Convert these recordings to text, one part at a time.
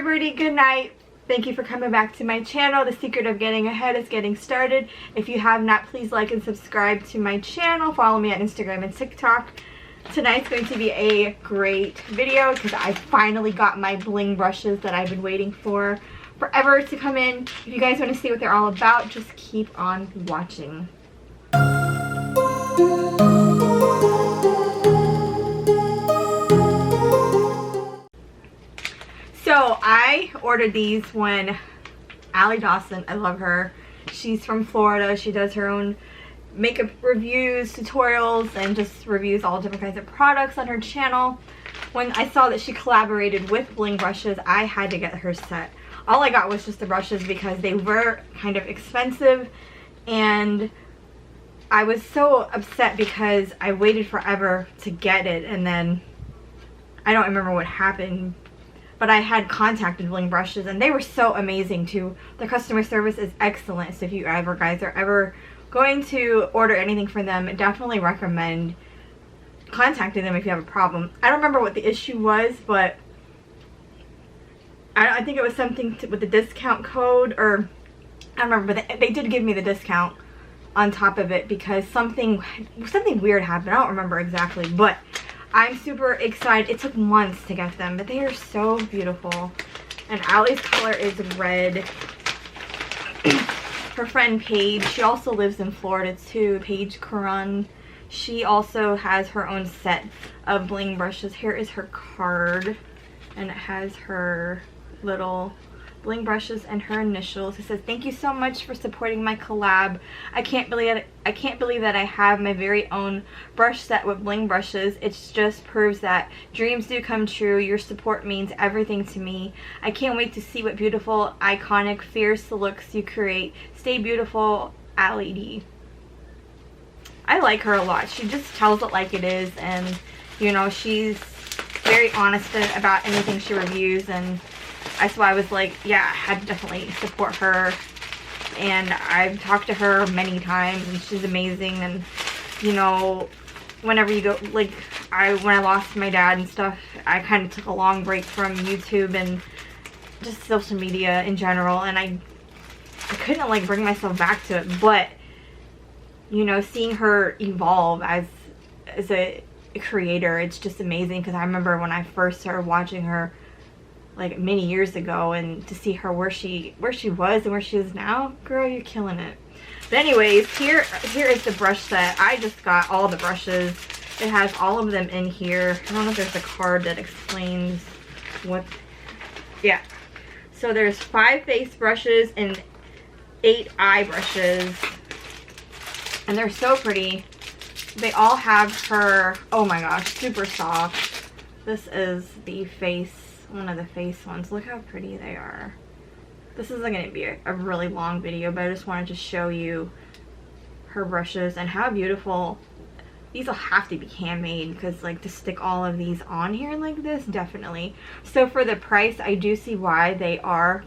everybody, good night. Thank you for coming back to my channel. The secret of getting ahead is getting started. If you have not, please like and subscribe to my channel. Follow me on Instagram and TikTok. Tonight's going to be a great video because I finally got my bling brushes that I've been waiting for forever to come in. If you guys want to see what they're all about, just keep on watching. So I ordered these when ALLIE DAWSON, I love her. She's from Florida. She does her own makeup reviews, tutorials, and just reviews all different kinds of products on her channel. When I saw that she collaborated with Bling brushes, I had to get her set. All I got was just the brushes because they were kind of expensive, and I was so upset because I waited forever to get it, and then I don't remember what happened, but I had contacted Bling brushes and they were so amazing too. Their customer service is excellent, so if you guys are ever going to order anything from them, definitely recommend contacting them if you have a problem. I don't remember what the issue was, but I think it was something with the discount code, or I don't remember, but they did give me the discount on top of it because something weird happened. I don't remember exactly, but I'm super excited. It took months to get them, but they are so beautiful. And Allie's color is red. Her friend Paige, she also lives in Florida too, Paige Curran. She also has her own set of bling brushes. Here is her card, and it has her little bling brushes and her initials. It says, "Thank you so much for supporting my collab. I can't believe that I have my very own brush set with bling brushes. It just proves that dreams do come true. Your support means everything to me. I can't wait to see what beautiful, iconic, fierce looks you create. Stay beautiful, ALLIE." I like her a lot. She just tells it like it is, and you know, she's very honest about anything she reviews, and that's why I was like, yeah, I had to definitely support her. And I've talked to her many times, and she's amazing. And you know, whenever you go, like, when I lost my dad and stuff, I kind of took a long break from YouTube and just social media in general, and I couldn't like bring myself back to it. But you know, seeing her evolve as a creator, it's just amazing. Because I remember when I first started watching her like many years ago, and to see her where she was and where she is now, girl, you're killing it. But anyways, here is the brush set. I just got all the brushes. It has all of them in here. I don't know if there's a card that explains what. Yeah, so there's 5 face brushes and 8 eye brushes, and they're so pretty. They all have her, oh my gosh, super soft. This is the face, one of the face ones. Look how pretty they are. This isn't going to be a really long video, but I just wanted to show you her brushes and how beautiful. These will have to be handmade, because like to stick all of these on here like this, definitely. So for the price, I do see why they are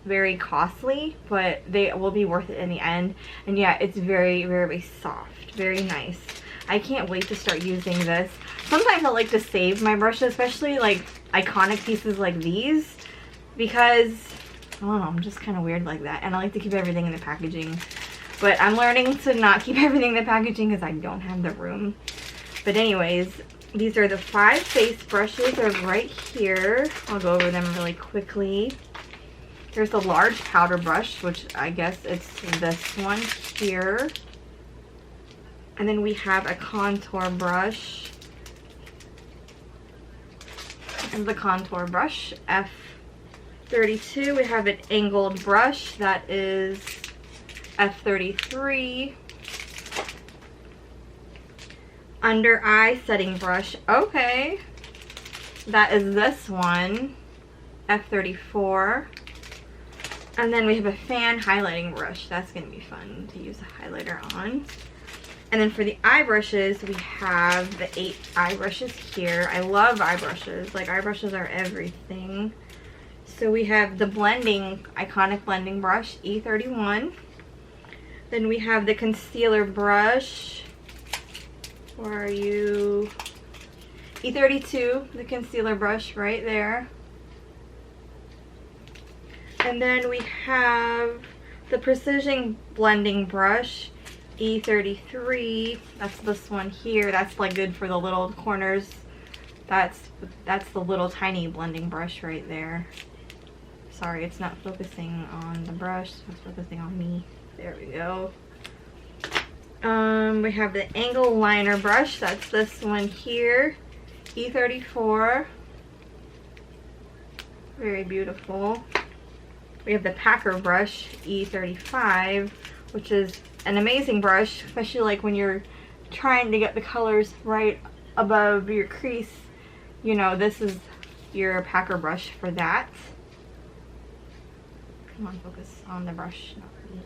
very costly, but they will be worth it in the end. And yeah, it's very, very soft, very nice. I can't wait to start using this. Sometimes I like to save my brushes, especially like iconic pieces like these, because I don't know, I'm just kind of weird like that, and I like to keep everything in the packaging. But I'm learning to not keep everything in the packaging because I don't have the room. But anyways, these are the 5 face brushes. They're right here. I'll go over them really quickly. There's a large powder brush, which I guess it's this one here. And then we have a contour brush. And the contour brush, F32. We have an angled brush, that is F33. Under eye setting brush, okay. That is this one, F34. And then we have a fan highlighting brush. That's going to be fun to use a highlighter on. And then for the eye brushes, we have the 8 eye brushes here. I love eye brushes. Like, eye brushes are everything. So we have the iconic blending brush, E31. Then we have the concealer brush. Where are you? E32, the concealer brush right there. And then we have the Precision Blending Brush E35. That's this one here. That's like good for the little corners. That's the little tiny blending brush right there. Sorry, it's not focusing on the brush, it's focusing on me. There we go. We have the angle liner brush. That's this one here, E34. Very beautiful. We have the Packer brush, E35, which is an amazing brush, especially like when you're trying to get the colors right above your crease. You know, this is your Packer brush for that. Come on, focus on the brush, not me.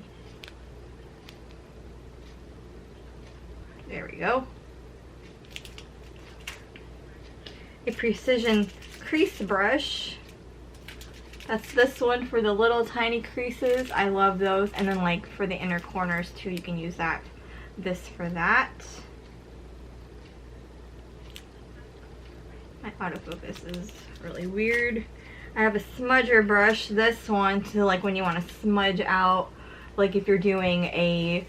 There we go. A Precision Crease Brush. That's this one for the little tiny creases. I love those. And then like for the inner corners too, you can use that. This for that. My autofocus is really weird. I have a smudger brush, this one, to like when you want to smudge out, like if you're doing a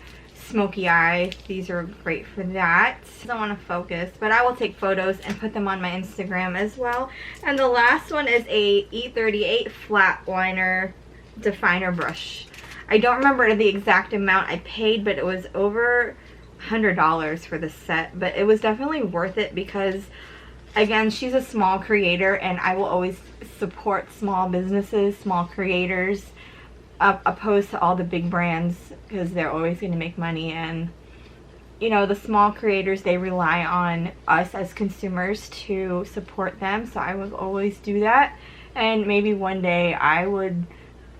smoky eye. These are great for that. I don't want to focus, but I will take photos and put them on my Instagram as well. And the last one is a E38 flat liner definer brush. I don't remember the exact amount I paid, but it was over $100 for this set. But it was definitely worth it because, again, she's a small creator and I will always support small businesses, small creators, opposed to all the big brands, because they're always going to make money. And you know, the small creators, they rely on us as consumers to support them, so I will always do that. And maybe one day I would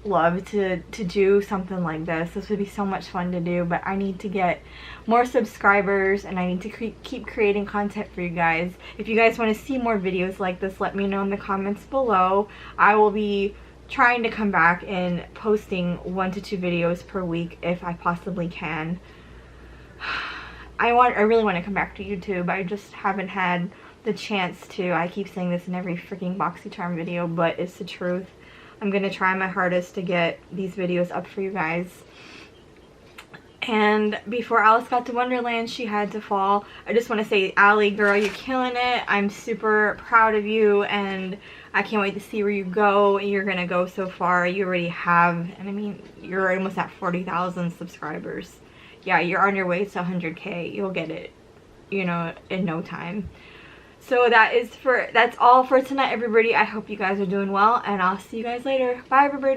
love to do something like this. This would be so much fun to do, but I need to get more subscribers and I need to keep creating content for you guys. If you guys want to see more videos like this, let me know in the comments below. I will be trying to come back and posting 1 to 2 videos per week if I possibly can. I really want to come back to YouTube. I just haven't had the chance to. I keep saying this in every freaking BoxyCharm video, but it's the truth. I'm going to try my hardest to get these videos up for you guys. And before Alice got to Wonderland, she had to fall. I just want to say, ALLIE, girl, you're killing it. I'm super proud of you, and I can't wait to see where you go. You're going to go so far. You already have, and I mean, you're almost at 40,000 subscribers. Yeah, you're on your way to 100K. You'll get it, you know, in no time. So that's all for tonight, everybody. I hope you guys are doing well, and I'll see you guys later. Bye, everybody.